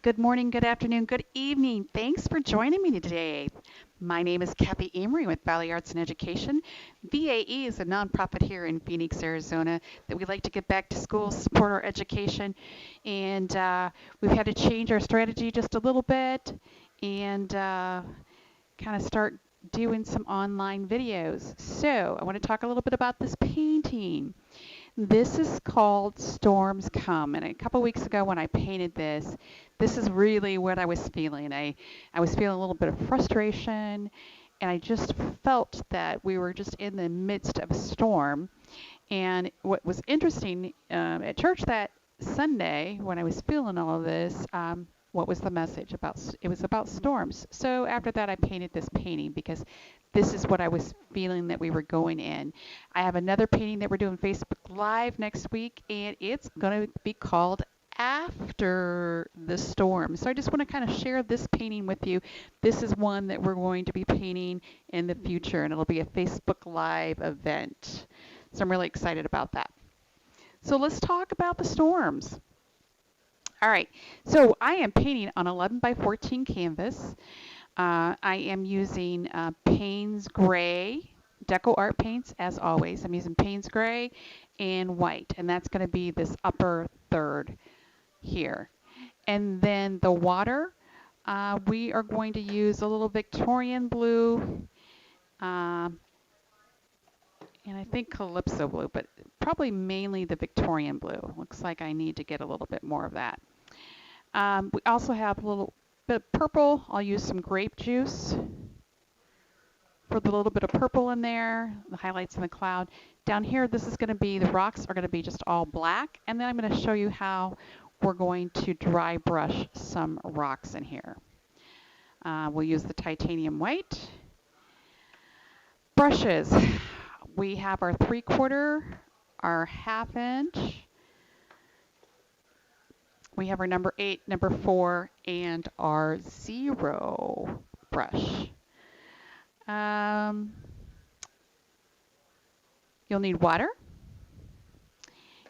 Good morning, good afternoon, good evening. Thanks for joining me today. My name is Kathy Amery with Valley Arts and Education. VAE is a nonprofit here in Phoenix, Arizona that we like to get back to schools, support our education, and we've had to change our strategy just a little bit and kind of start doing some online videos. So I want to talk a little bit about this painting. This is called Storms Come, and a couple weeks ago when I painted this, this is really what I was feeling. I was feeling a little bit of frustration, and I just felt that we were just in the midst of a storm. And what was interesting at church that Sunday, when I was feeling all of this, what was the message about? It was about storms. So after that, I painted this painting because this is what I was feeling that we were going in. I have another painting that we're doing Facebook Live next week, and it's going to be called After the Storm. So I just want to kind of share this painting with you. This is one that we're going to be painting in the future, and it'll be a Facebook Live event. So I'm really excited about that. So let's talk about the storms. All right, so I am painting on 11 by 14 canvas. I am using Payne's Gray, Deco Art paints as always. I'm using Payne's Gray and white, and that's going to be this upper third here. And then the water, we are going to use a little Victorian blue, and I think Calypso blue, but probably mainly the Victorian blue. Looks like I need to get a little bit more of that. We also have a little bit of purple. I'll use some grape juice for the little bit of purple in there, the highlights in the cloud. Down here, this is going to be, the rocks are going to be just all black, and then I'm going to show you how we're going to dry brush some rocks in here. We'll use the titanium white. Brushes. We have our 3/4, our 1/2 inch. We have our number 8, number 4, and our 0 brush. You'll need water.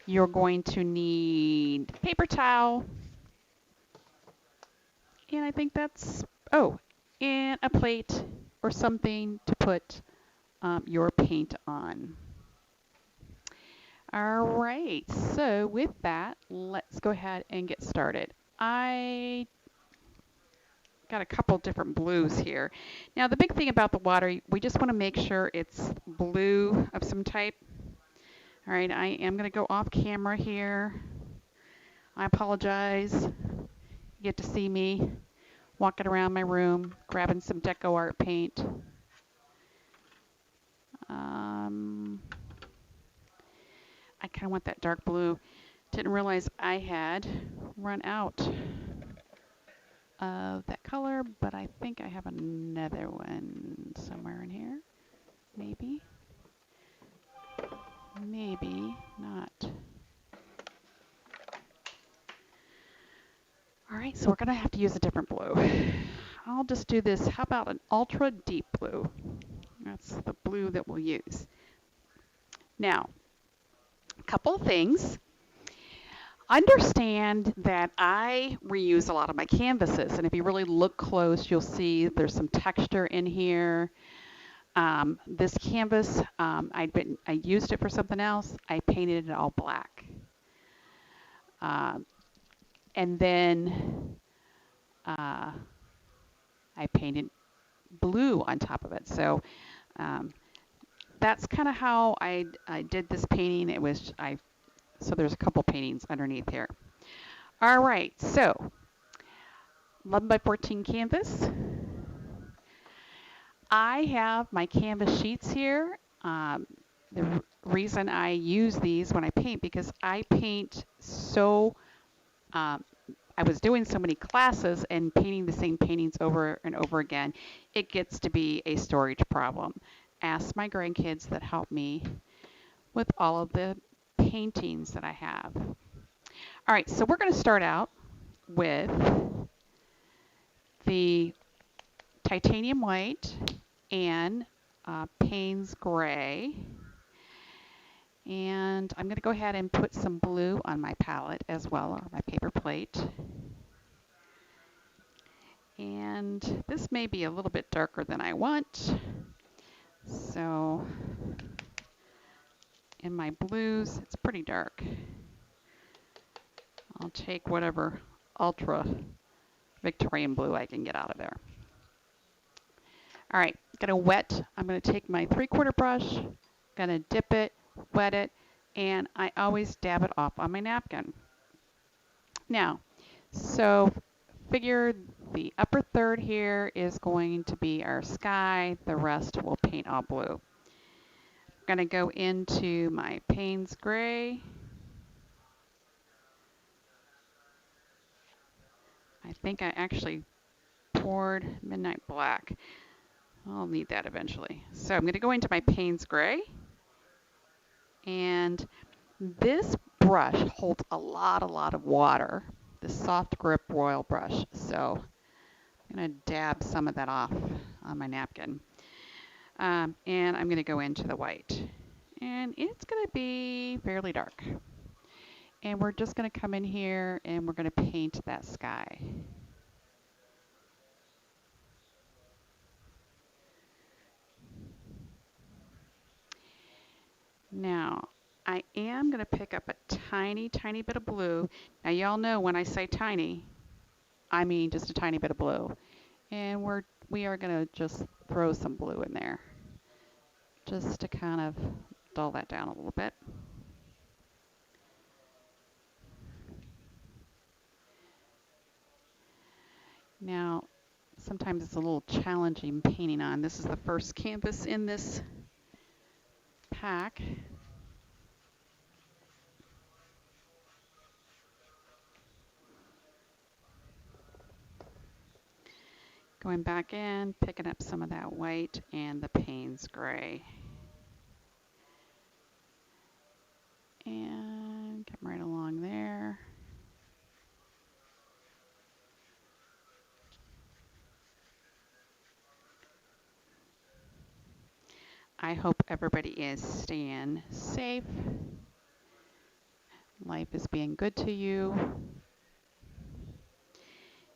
You're going to need paper towel. And I think that's, oh, and a plate or something to put your paint on. All right, so with that, let's go ahead and get started. I got a couple different blues here. Now the big thing about the water, we just want to make sure it's blue of some type. All right, I am going to go off camera here. I apologize. You get to see me walking around my room, grabbing some Deco Art paint. I kind of want that dark blue. Didn't realize I had run out of that color, but I think I have another one somewhere in here. Maybe. Maybe not. All right, so we're going to have to use a different blue. I'll just do this. How about an ultra deep blue? That's the blue that we'll use. Now, a couple of things. Understand that I reuse a lot of my canvases, and if you really look close, you'll see there's some texture in here. This canvas, I used it for something else. I painted it all black. And then I painted blue on top of it. So that's kind of how I did this painting. It was, so there's a couple paintings underneath here. All right, so 11 by 14 canvas. I have my canvas sheets here. The reason I use these when I paint, because I paint so, I was doing so many classes and painting the same paintings over and over again, it gets to be a storage problem. Ask my grandkids that help me with all of the paintings that I have. All right, so we're going to start out with the titanium white and Payne's Gray. And I'm going to go ahead and put some blue on my palette as well, or my paper plate. And this may be a little bit darker than I want. So in my blues, it's pretty dark. I'll take whatever ultra Victorian blue I can get out of there. All right, I'm gonna take my 3/4 brush, gonna dip it, wet it, and I always dab it off on my napkin. Now, so figure the upper third here is going to be our sky, the rest will paint all blue. I'm gonna go into my Payne's Gray. I think I actually poured Midnight Black. I'll need that eventually. So I'm going to go into my Payne's Gray. And this brush holds a lot of water. This soft grip royal brush. So I'm going to dab some of that off on my napkin. And I'm going to go into the white. And it's going to be fairly dark. And we're just going to come in here and we're going to paint that sky. Now, I am going to pick up a tiny bit of blue. Now, y'all know when I say tiny, I mean just a tiny bit of blue. And we are going to just throw some blue in there just to kind of dull that down a little bit. Now, sometimes it's a little challenging painting on. This is the first canvas in this pack. Going back in, picking up some of that white and the Payne's Gray. And come right along there. I hope everybody is staying safe. Life is being good to you.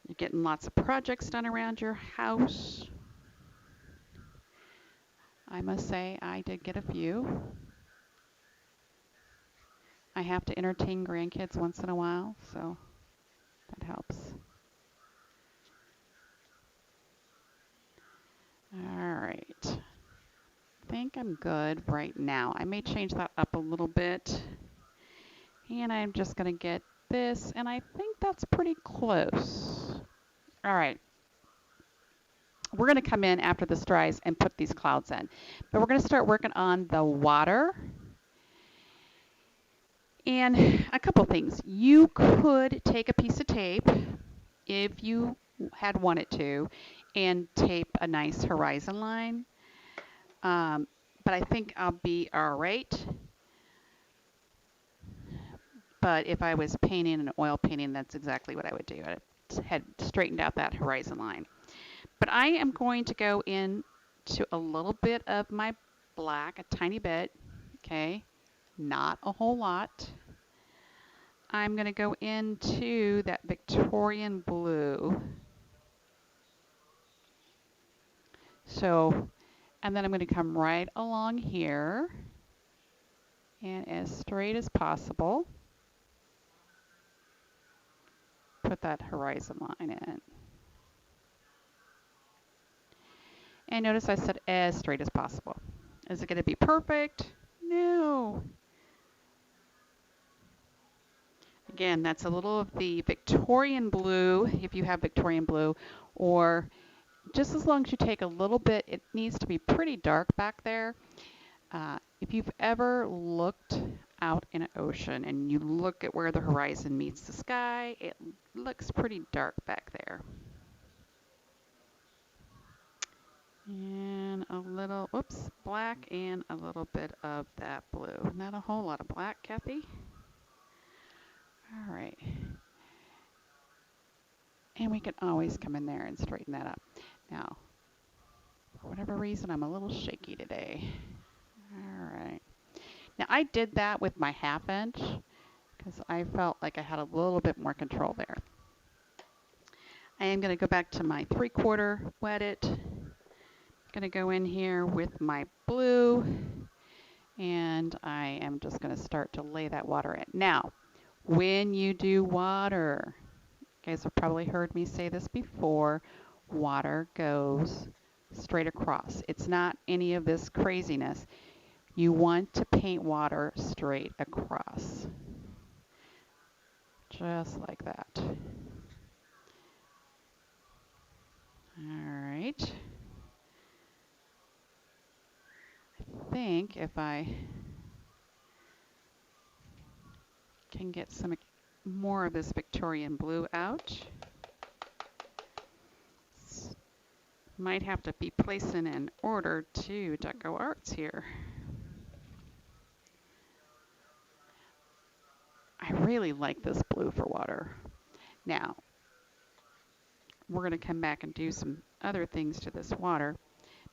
You're getting lots of projects done around your house. I must say, I did get a few. I have to entertain grandkids once in a while, so that helps. All right. I think I'm good right now. I may change that up a little bit. And I'm just going to get this, and I think that's pretty close. All right. We're going to come in after this dries and put these clouds in. But we're going to start working on the water. And a couple things. You could take a piece of tape if you had wanted to and tape a nice horizon line. But I think I'll be all right. But if I was painting an oil painting, that's exactly what I would do. I had straightened out that horizon line. But I am going to go in to a little bit of my black, a tiny bit, okay? Not a whole lot. I'm going to go into that Victorian blue. So, and then I'm going to come right along here and as straight as possible, put that horizon line in. And notice I said as straight as possible. Is it going to be perfect? No. Again, that's a little of the Victorian blue, if you have Victorian blue, or just as long as you take a little bit, it needs to be pretty dark back there. If you've ever looked out in an ocean and you look at where the horizon meets the sky, it looks pretty dark back there. And a little, oops, black and a little bit of that blue. Not a whole lot of black, Kathy. All right. And we can always come in there and straighten that up. Now, for whatever reason, I'm a little shaky today. All right. Now, I did that with my 1/2 inch because I felt like I had a little bit more control there. I am going to go back to my 3/4, wet it. Going to go in here with my blue, and I am just going to start to lay that water in. Now, when you do water, you guys have probably heard me say this before, water goes straight across. It's not any of this craziness. You want to paint water straight across, just like that. All right. I think if I can get some more of this Victorian blue out, might have to be placing an order to Deco Arts here. I really like this blue for water. Now, we're going to come back and do some other things to this water,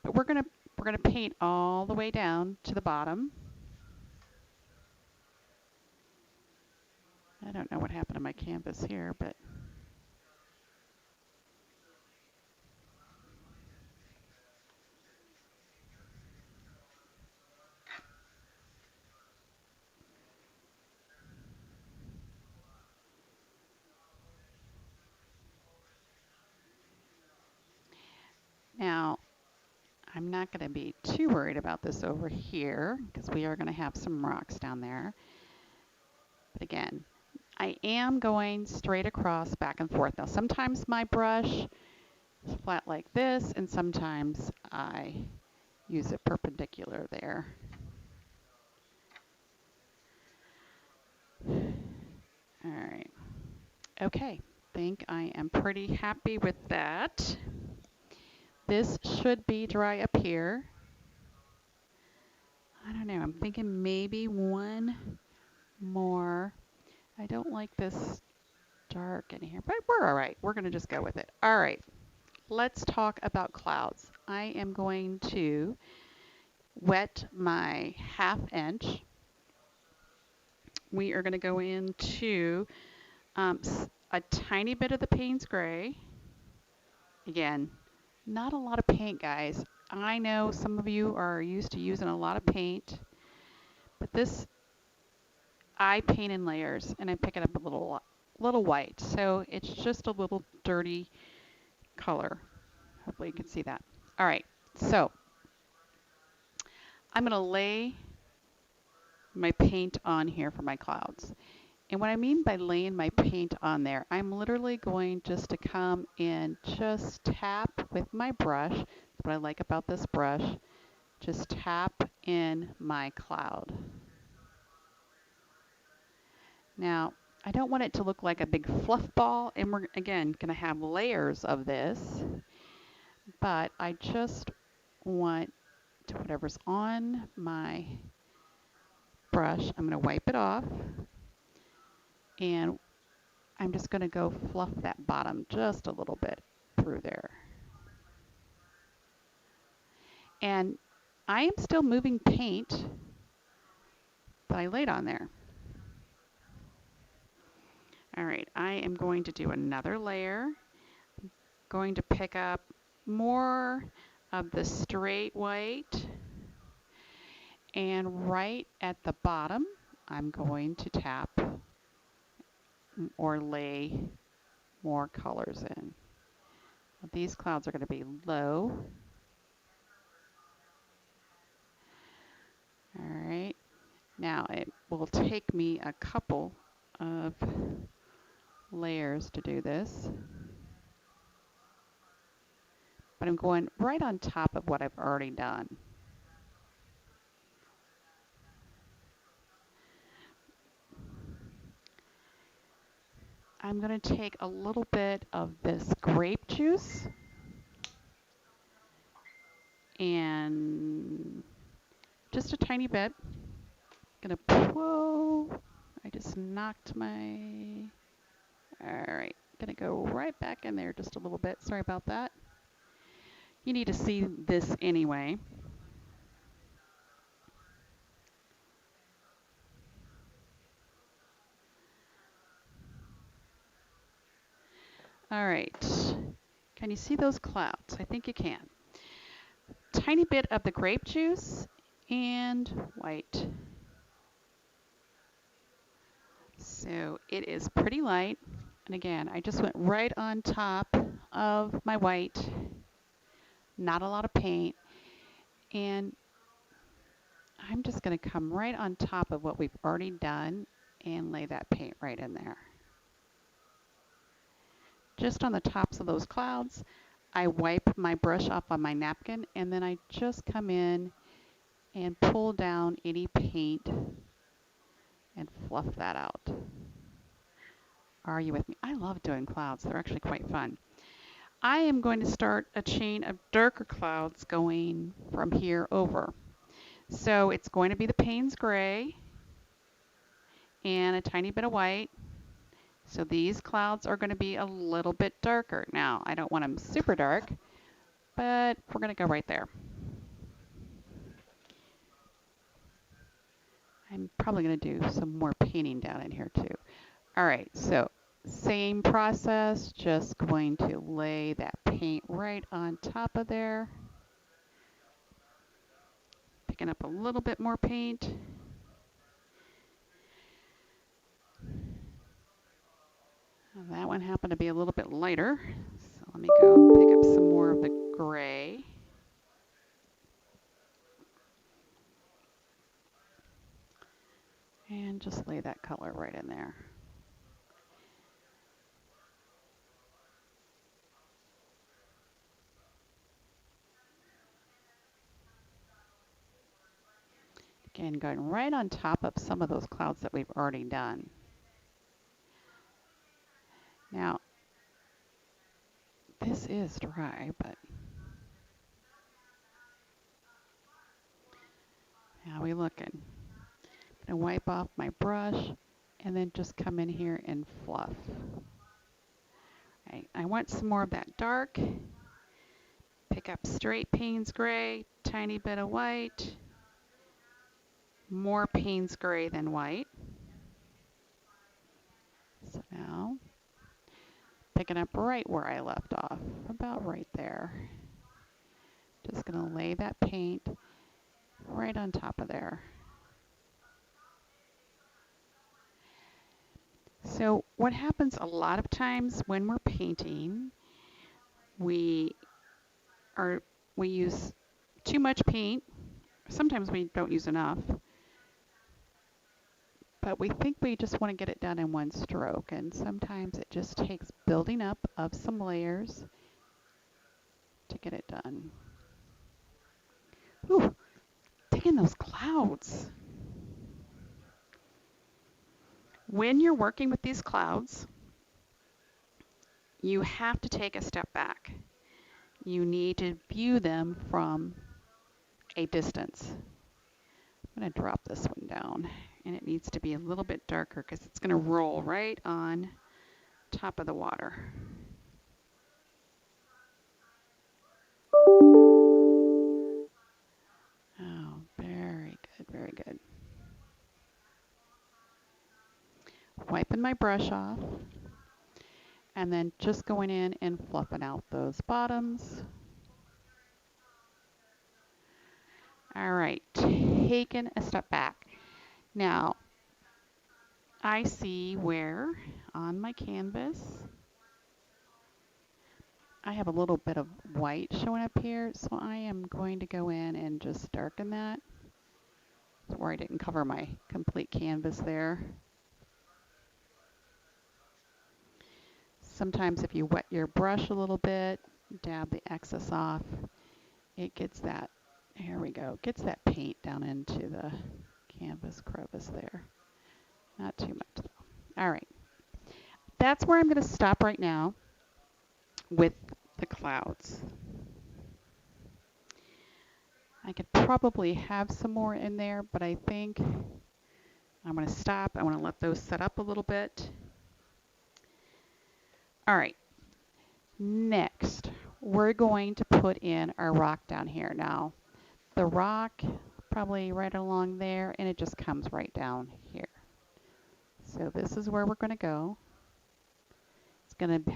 but we're going to paint all the way down to the bottom. I don't know what happened to my canvas here, but now I'm not going to be too worried about this over here because we are going to have some rocks down there. But again, I am going straight across, back and forth. Now sometimes my brush is flat like this, and sometimes I use it perpendicular there. All right. Okay, think I am pretty happy with that. This should be dry up here. I don't know, I'm thinking maybe one more. I don't like this dark in here, but we're all right. We're going to just go with it. All right, let's talk about clouds. I am going to wet my 1/2 inch. We are going to go into a tiny bit of the Payne's Gray. Again, not a lot of paint, guys. I know some of you are used to using a lot of paint, but this, I paint in layers, and I'm picking up a little white, so it's just a little dirty color. Hopefully you can see that. All right, so I'm going to lay my paint on here for my clouds. And what I mean by laying my paint on there, I'm literally going just to come in, just tap with my brush. That's what I like about this brush. Just tap in my cloud. Now, I don't want it to look like a big fluff ball, and we're, again, going to have layers of this, but I just want to, whatever's on my brush, I'm going to wipe it off, and I'm just going to go fluff that bottom just a little bit through there. And I am still moving paint that I laid on there. All right, I am going to do another layer. I'm going to pick up more of the straight white, and right at the bottom, I'm going to tap or lay more colors in. These clouds are going to be low. All right, now it will take me a couple of layers to do this, but I'm going right on top of what I've already done. I'm going to take a little bit of this grape juice and just a tiny bit. Gonna, whoa, I just knocked my, all right, gonna go right back in there just a little bit. Sorry about that. You need to see this anyway. All right, Can you see those clouds? I think you can. Tiny bit of the grape juice and white. So it is pretty light. And again, I just went right on top of my white, not a lot of paint. And I'm just going to come right on top of what we've already done and lay that paint right in there. Just on the tops of those clouds, I wipe my brush off on my napkin and then I just come in and pull down any paint and fluff that out. Are you with me? I love doing clouds. They're actually quite fun. I am going to start a chain of darker clouds going from here over. So it's going to be the Payne's Gray and a tiny bit of white. So these clouds are going to be a little bit darker. Now, I don't want them super dark, but we're going to go right there. I'm probably going to do some more painting down in here too. All right, so same process, just going to lay that paint right on top of there. Picking up a little bit more paint. That one happened to be a little bit lighter, so let me go pick up some more of the gray. And just lay that color right in there. Again, going right on top of some of those clouds that we've already done. Now, this is dry, but how are we looking? I'm going to wipe off my brush and then just come in here and fluff. Right, I want some more of that dark. Pick up straight Payne's Gray, tiny bit of white, more Payne's Gray than white. So now, picking up right where I left off, about right there. Just going to lay that paint right on top of there. So what happens a lot of times when we're painting, we use too much paint. Sometimes we don't use enough, but we think we just want to get it done in one stroke, and sometimes it just takes building up of some layers to get it done. Ooh, taking those clouds. When you're working with these clouds, you have to take a step back. You need to view them from a distance. I'm going to drop this one down, and it needs to be a little bit darker because it's going to roll right on top of the water. Oh, very good, very good. Wiping my brush off, and then just going in and fluffing out those bottoms. All right, taking a step back. Now, I see where on my canvas I have a little bit of white showing up here, so I am going to go in and just darken that. Where I didn't cover my complete canvas there. Sometimes if you wet your brush a little bit, dab the excess off, it gets that, here we go, gets that paint down into the canvas crevice there. Not too much though. All right, that's where I'm going to stop right now with the clouds. I could probably have some more in there, but I think I'm going to stop. I want to let those set up a little bit. All right, next we're going to put in our rock down here. Now, the rock probably right along there, and it just comes right down here. So this is where we're going to go. going to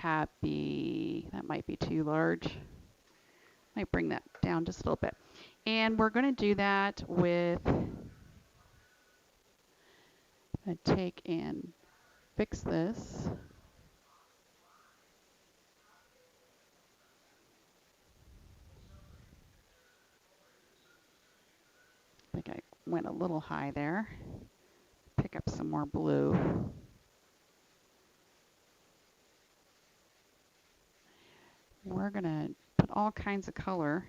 that might be too large. Might bring that down just a little bit. And we're going to do that with, I'm going to take and fix this. I think I went a little high there. Pick up some more blue. We're going to put all kinds of color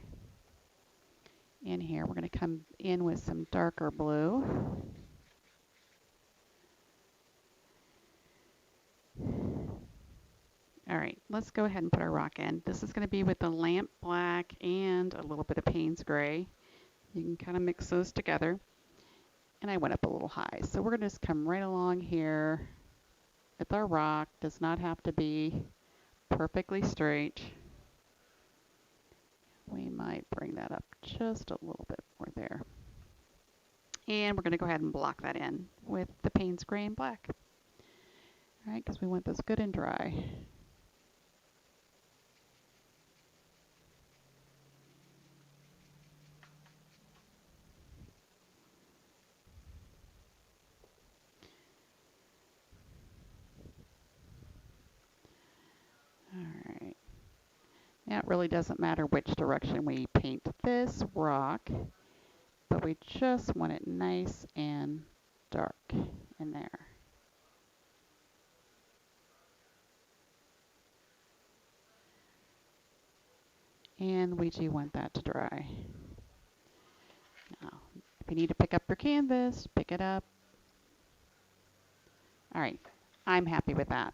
in here. We're going to come in with some darker blue. All right, let's go ahead and put our rock in. This is going to be with the lamp black and a little bit of Payne's gray. You can kind of mix those together. And I went up a little high. So we're going to just come right along here with our rock. Does not have to be perfectly straight. We might bring that up just a little bit more there. And we're going to go ahead and block that in with the Payne's gray and black. All right, because we want this good and dry. All right. Now it really doesn't matter which direction we paint this rock, but we just want it nice and dark in there. And we do want that to dry. Now, if you need to pick up your canvas, pick it up. All right, I'm happy with that.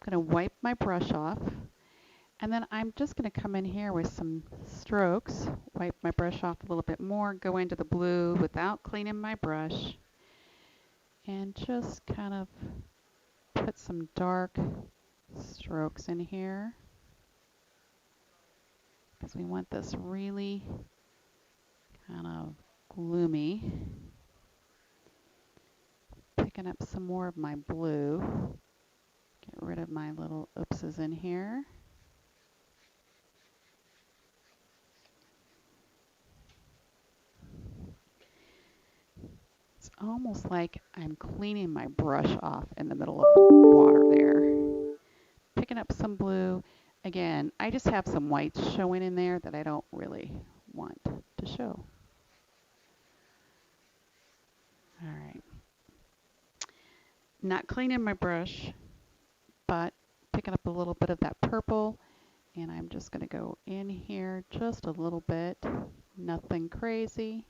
I'm going to wipe my brush off, and then I'm just going to come in here with some strokes, wipe my brush off a little bit more, go into the blue without cleaning my brush, and just kind of put some dark strokes in here, because we want this really kind of gloomy. Picking up some more of my blue. Get rid of my little oopses in here. It's almost like I'm cleaning my brush off in the middle of the water there. Picking up some blue. Again, I just have some whites showing in there that I don't really want to show. All right. Not cleaning my brush, but picking up a little bit of that purple, and I'm just going to go in here just a little bit, nothing crazy.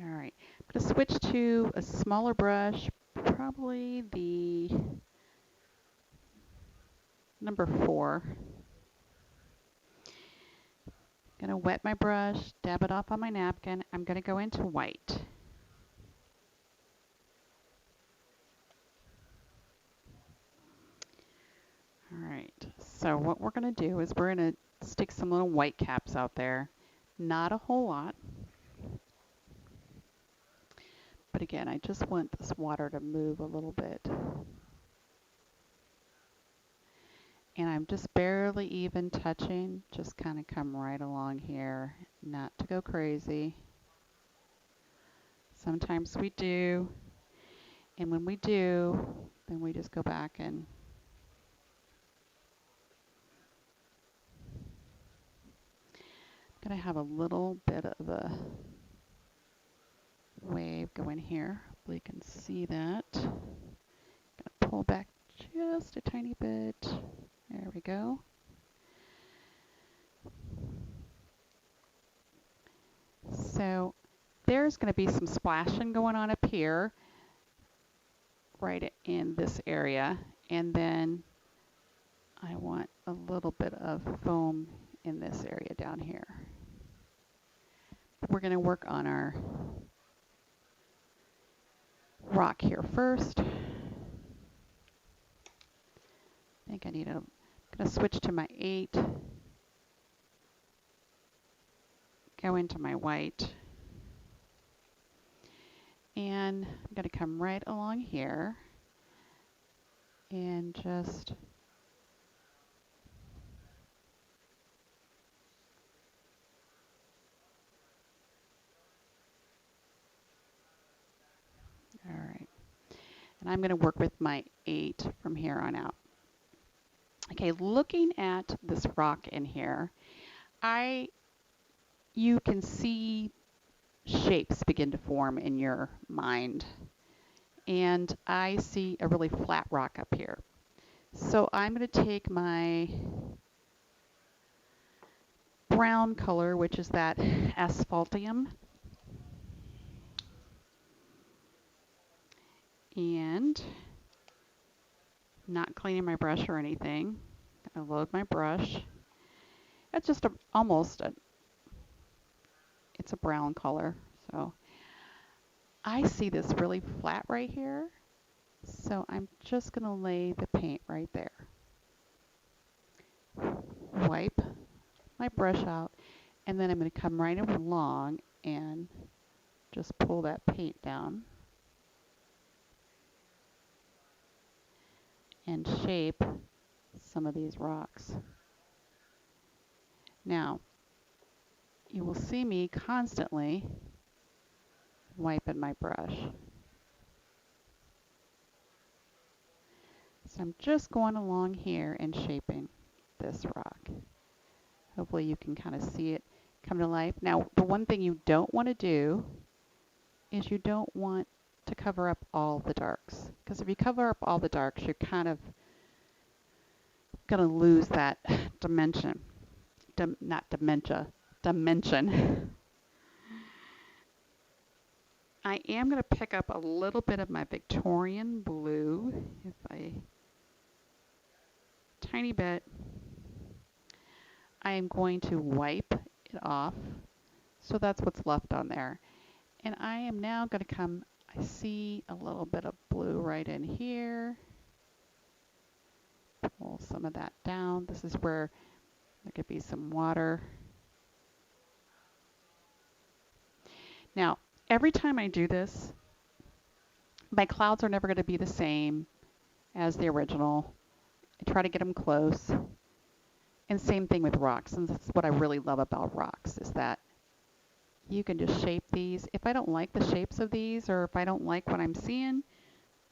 All right, I'm going to switch to a smaller brush, probably the number 4. I'm going to wet my brush, dab it off on my napkin. I'm going to go into white. All right, so what we're going to do is we're going to stick some little white caps out there. Not a whole lot. But again, I just want this water to move a little bit. And I'm just barely even touching, just kind of come right along here, not to go crazy. Sometimes we do, and when we do, then we just go back and I'm going to have a little bit of a wave going here. Hopefully you can see that. I'm going to pull back just a tiny bit. There we go. So there's going to be some splashing going on up here, right in this area, and then I want a little bit of foam in this area down here. We're going to work on our rock here first. I think I'm going to switch to my 8, go into my white. And I'm going to come right along here and just all right. And I'm going to work with my 8 from here on out. Okay, looking at this rock in here, you can see shapes begin to form in your mind. And I see a really flat rock up here. So I'm going to take my brown color, which is that asphaltium, and not cleaning my brush or anything. I'm gonna load my brush. It's just it's a brown color. So I see this really flat right here. So I'm just gonna lay the paint right there. Wipe my brush out, and then I'm gonna come right along and just pull that paint down and shape some of these rocks. Now, you will see me constantly wiping my brush. So I'm just going along here and shaping this rock. Hopefully you can kind of see it come to life. Now, the one thing you don't want to do is you don't want to cover up all the darks. Because if you cover up all the darks, you're kind of going to lose that dimension. Not dementia, dimension. I am going to pick up a little bit of my Victorian blue, tiny bit. I am going to wipe it off. So that's what's left on there. And I am now going to come, I see a little bit of blue right in here. Pull some of that down. This is where there could be some water. Now, every time I do this, my clouds are never going to be the same as the original. I try to get them close. And same thing with rocks. And that's what I really love about rocks, is that you can just shape these. If I don't like the shapes of these, or if I don't like what I'm seeing,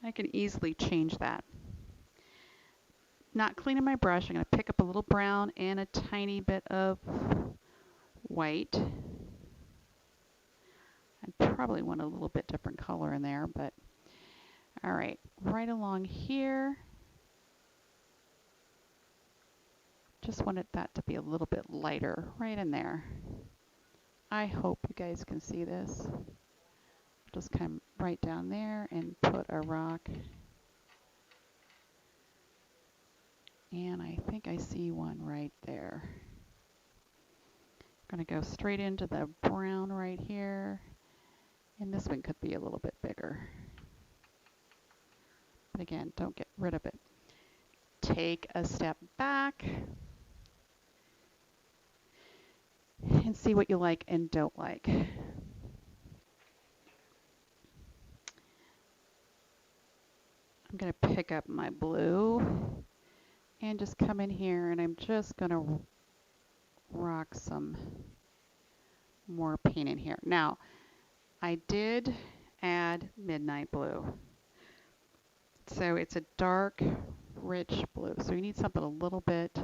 I can easily change that. Not cleaning my brush, I'm going to pick up a little brown and a tiny bit of white. I probably want a little bit different color in there, but all right, right along here. Just wanted that to be a little bit lighter right in there. I hope you guys can see this. Just come right down there and put a rock. And I think I see one right there. I'm going to go straight into the brown right here. And this one could be a little bit bigger. But again, don't get rid of it. Take a step back and see what you like and don't like. I'm going to pick up my blue and just come in here, and I'm just going to rock some more paint in here. Now, I did add midnight blue. So it's a dark, rich blue. So you need something a little bit,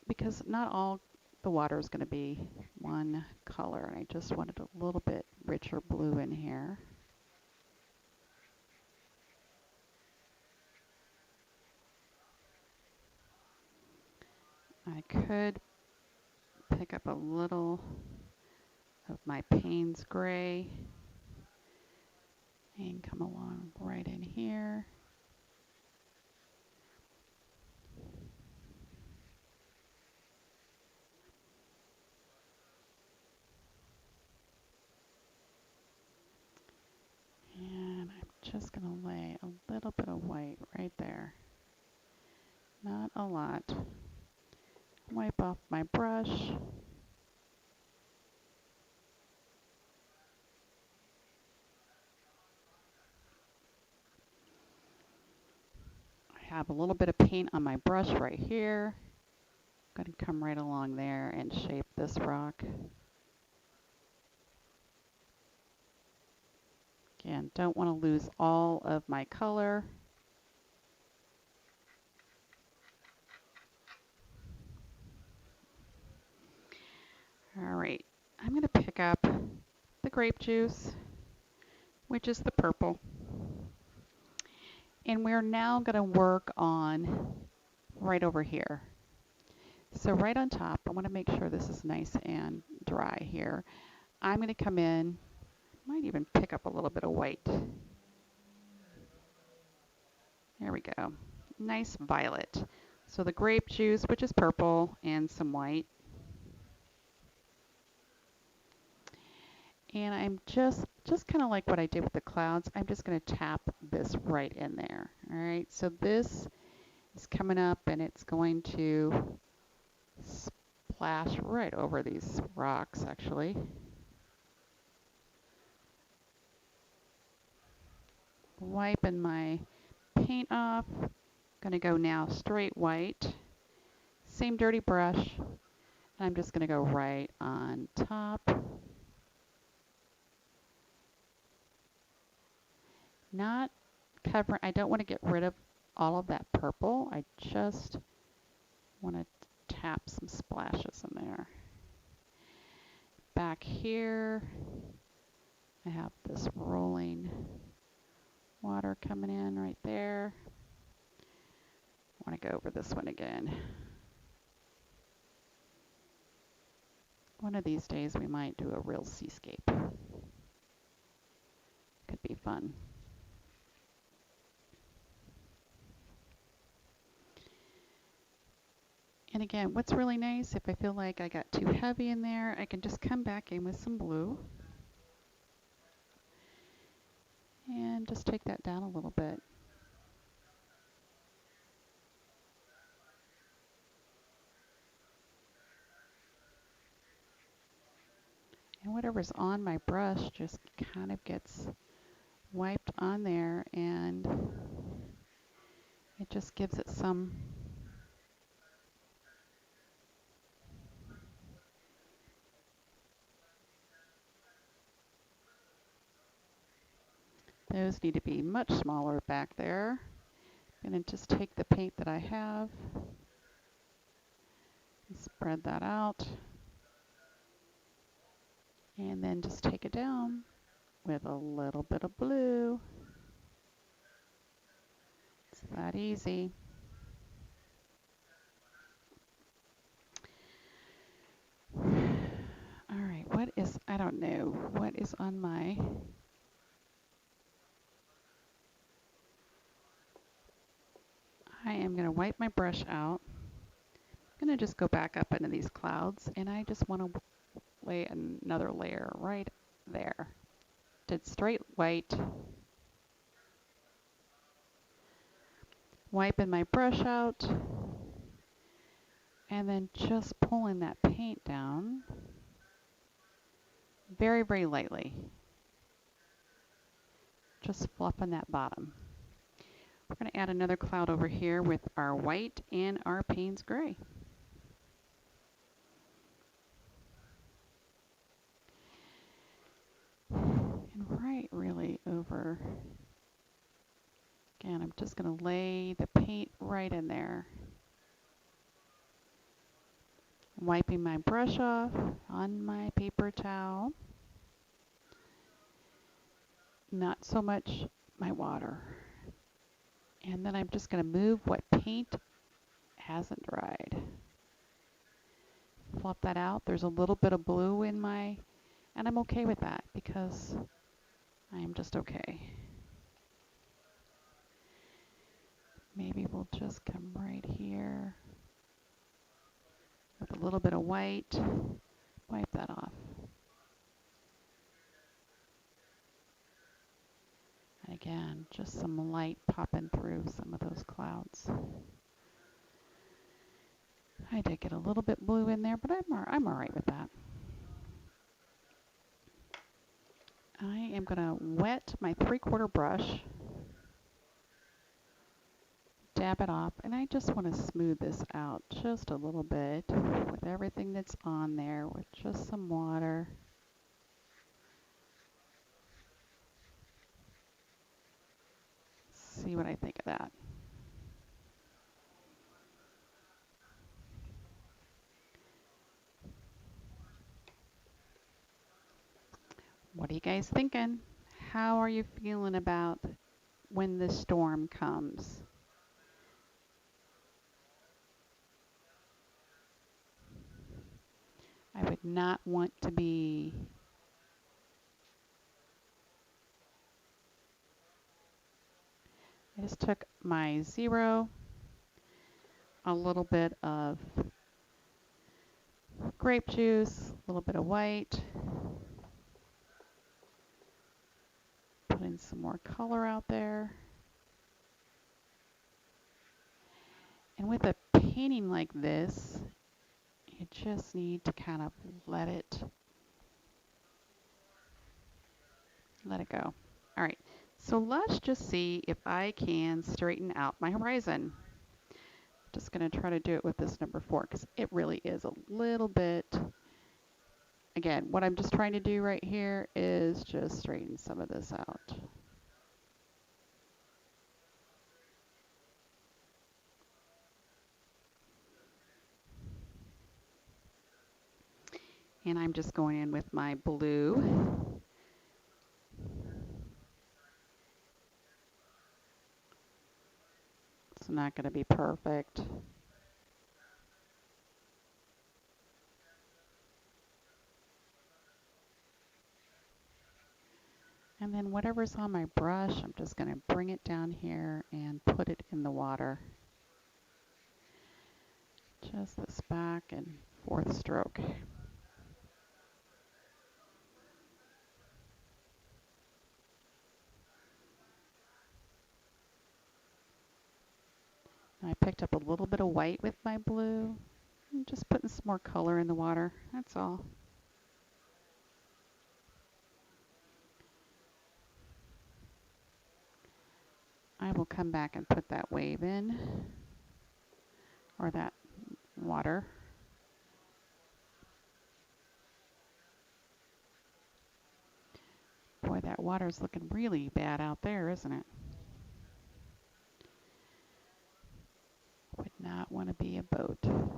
because not all the water is going to be one color. And I just wanted a little bit richer blue in here. I could pick up a little of my Payne's gray and come along right in here. And I'm just going to lay a little bit of white right there. Not a lot. Wipe off my brush. have a little bit of paint on my brush right here. I'm going to come right along there and shape this rock. Again, don't want to lose all of my color. All right, I'm going to pick up the grape juice, which is the purple. And we're now going to work on right over here. So right on top, I want to make sure this is nice and dry here. I'm going to come in, might even pick up a little bit of white. There we go. Nice violet. So the grape juice, which is purple, and some white. And I'm just kind of like what I did with the clouds, I'm just going to tap this right in there. All right, so this is coming up and it's going to splash right over these rocks actually. Wiping my paint off. Gonna go now straight white. Same dirty brush. I'm just gonna go right on top. Not cover, I don't want to get rid of all of that purple. I just want to tap some splashes in there. Back here, I have this rolling water coming in right there. I want to go over this one again. One of these days we might do a real seascape. Could be fun. And again, what's really nice, if I feel like I got too heavy in there, I can just come back in with some blue. And just take that down a little bit. And whatever's on my brush just kind of gets wiped on there, and it just gives it some those need to be much smaller back there. I'm going to just take the paint that I have and spread that out, and then just take it down with a little bit of blue. It's that easy. All right, what is, I don't know, what is on my, I am going to wipe my brush out. I'm going to just go back up into these clouds, and I just want to lay another layer right there. Did straight white. Wiping my brush out, and then just pulling that paint down very, very lightly. Just fluffing that bottom. We're going to add another cloud over here with our white and our Payne's gray. And right really over, again, I'm just going to lay the paint right in there. Wiping my brush off on my paper towel. Not so much my water. And then I'm just going to move what paint hasn't dried. Flop that out. There's a little bit of blue in my, and I'm okay with that because I am just okay. Maybe we'll just come right here with a little bit of white. Wipe that off. And again, just some light popping through some of those clouds. I did get a little bit blue in there, but I'm all right with that. I am going to wet my 3/4 brush dab it off, and I just want to smooth this out just a little bit with everything that's on there with just some water. See what I think of that. What are you guys thinking? How are you feeling about when the storm comes? I would not want to be I just took my zero, a little bit of grape juice, a little bit of white, put in some more color out there. And with a painting like this, you just need to kind of let it go. All right, so let's just see if I can straighten out my horizon. Just going to try to do it with this number 4 because it really is a little bit. Again, what I'm just trying to do right here is just straighten some of this out. And I'm just going in with my blue. It's not going to be perfect. And then whatever's on my brush, I'm just going to bring it down here and put it in the water. Just this back and forth stroke. I picked up a little bit of white with my blue. I'm just putting some more color in the water, that's all. I will come back and put that wave in, or that water. Boy, that water's looking really bad out there, isn't it? Would not want to be a boat. I'm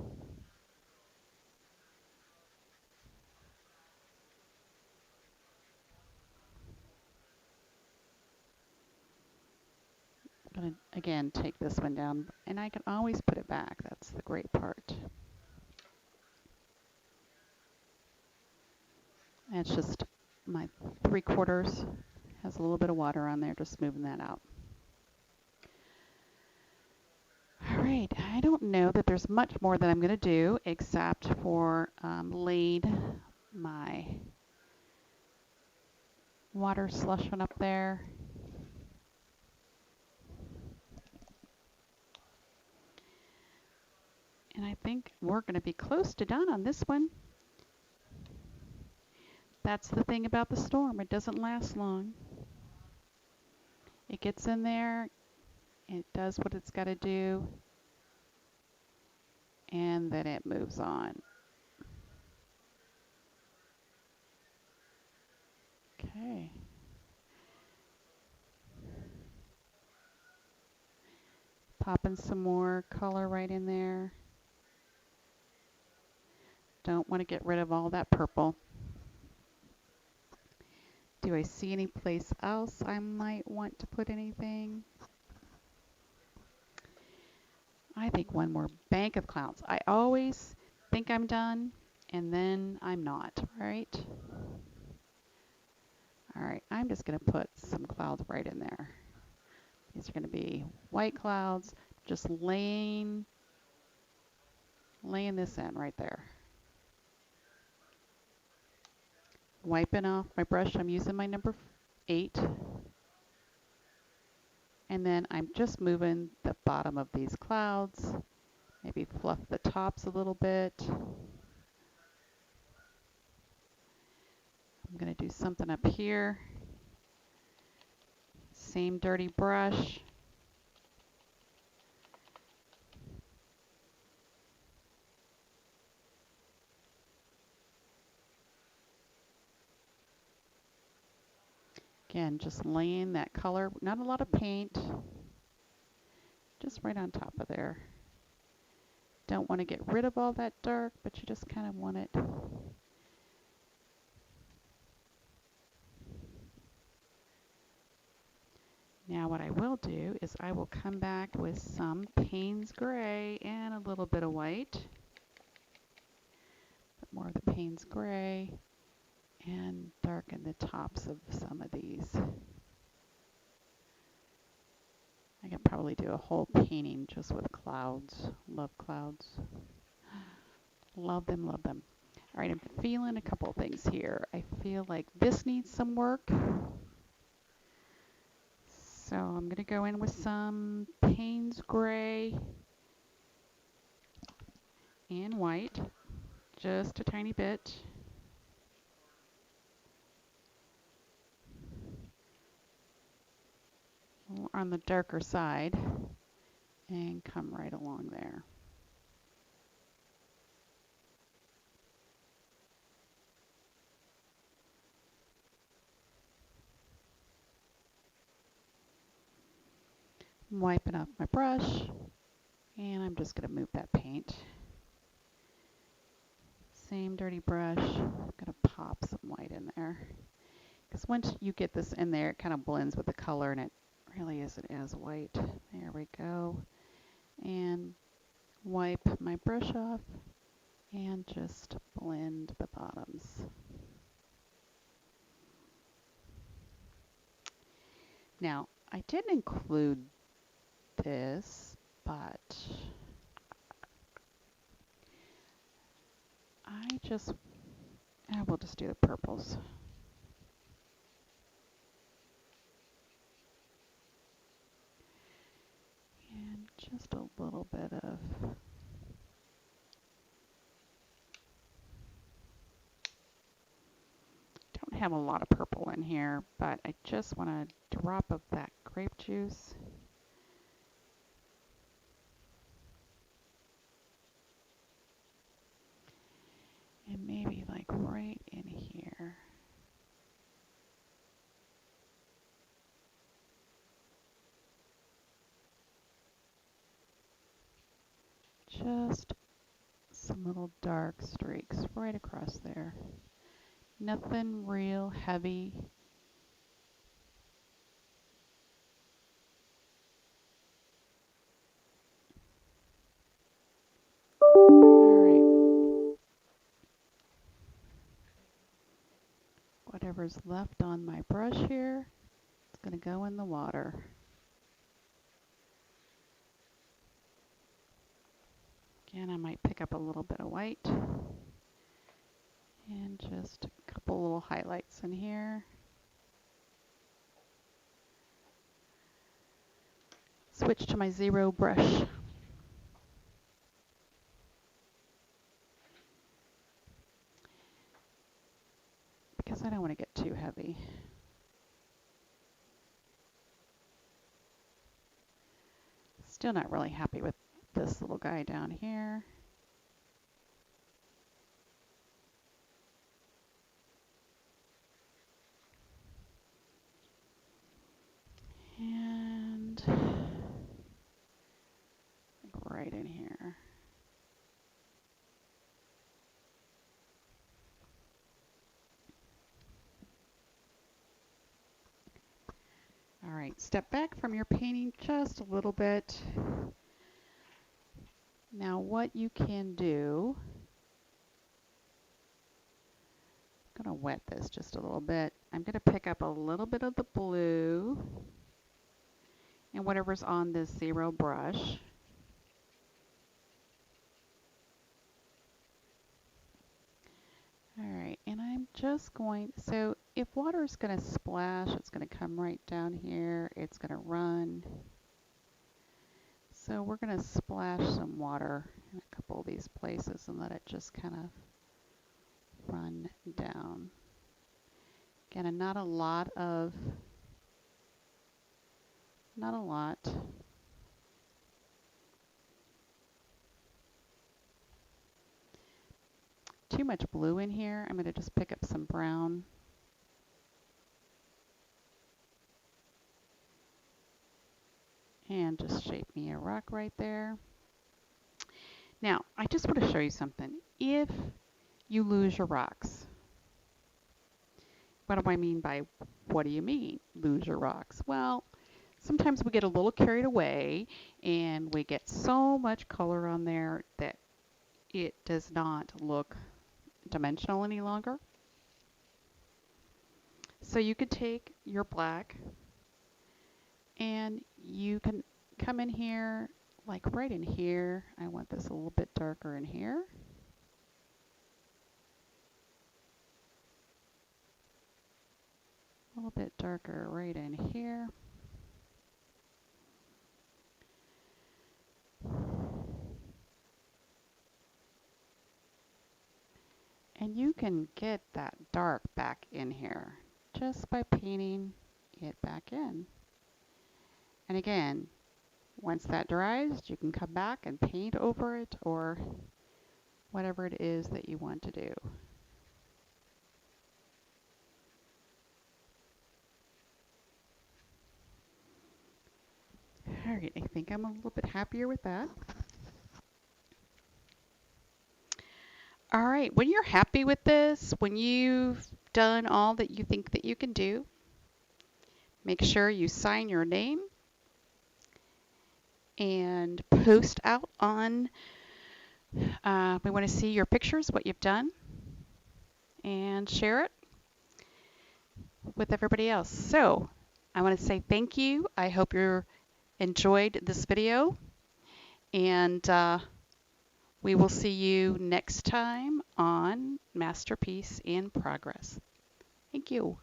going to, again, take this one down, and I can always put it back. That's the great part. And it's just my 3/4 has a little bit of water on there, just moving that out. All right, I don't know that there's much more that I'm going to do except for lade my water slushing up there. And I think we're going to be close to done on this one. That's the thing about the storm. It doesn't last long. It gets in there, it does what it's got to do, and then it moves on. Okay. Popping some more color right in there. Don't want to get rid of all that purple. Do I see any place else I might want to put anything? I think one more bank of clouds. I always think I'm done, and then I'm not, right? All right, I'm just going to put some clouds right in there. These are going to be white clouds, just laying this in right there. Wiping off my brush, I'm using my number 8. And then I'm just moving the bottom of these clouds, maybe fluff the tops a little bit. I'm going to do something up here. Same dirty brush. Again, just laying that color, not a lot of paint, just right on top of there. Don't want to get rid of all that dark, but you just kind of want it. Now what I will do is I will come back with some Payne's Gray and a little bit of white. Put more of the Payne's Gray and darken the tops of some of these. I could probably do a whole painting just with clouds. Love clouds. Love them, love them. All right, I'm feeling a couple things here. I feel like this needs some work. So I'm going to go in with some Payne's Gray and white, just a tiny bit. On the darker side, and come right along there. I'm wiping off my brush, and I'm just going to move that paint. Same dirty brush. I'm going to pop some white in there. Because once you get this in there, it kind of blends with the color, and it really isn't as white. There we go. And wipe my brush off, and just blend the bottoms. Now, I didn't include this, but I will just do the purples. And just a little bit of don't have a lot of purple in here, but I just want a drop of that grape juice. And maybe like right in here. Just some little dark streaks right across there. Nothing real heavy. Alright. Whatever's left on my brush here, it's going to go in the water. Again, I might pick up a little bit of white. And just a couple little highlights in here. Switch to my zero brush. Because I don't want to get too heavy. Still not really happy with this little guy down here. And right in here. All right, step back from your painting just a little bit. Now what you can do, I'm going to wet this just a little bit. I'm going to pick up a little bit of the blue and whatever's on this zero brush. All right, and I'm just going, so if water is going to splash, it's going to come right down here. It's going to run. So we're going to splash some water in a couple of these places and let it just kind of run down. Again, and not a lot. Too much blue in here. I'm going to just pick up some brown. and just shape me a rock right there. Now, I just want to show you something. If you lose your rocks, what do I mean by what do you mean, lose your rocks? Well, sometimes we get a little carried away and we get so much color on there that it does not look dimensional any longer. So you could take your black and you can come in here, like right in here. I want this a little bit darker in here. A little bit darker right in here. And you can get that dark back in here just by painting it back in. And again, once that dries, you can come back and paint over it or whatever it is that you want to do. All right, I think I'm a little bit happier with that. All right, when you're happy with this, when you've done all that you think that you can do, make sure you sign your name and post out on, we want to see your pictures, what you've done, and share it with everybody else. So I want to say thank you. I hope you enjoyed this video, and we will see you next time on Masterpiece in Progress. Thank you.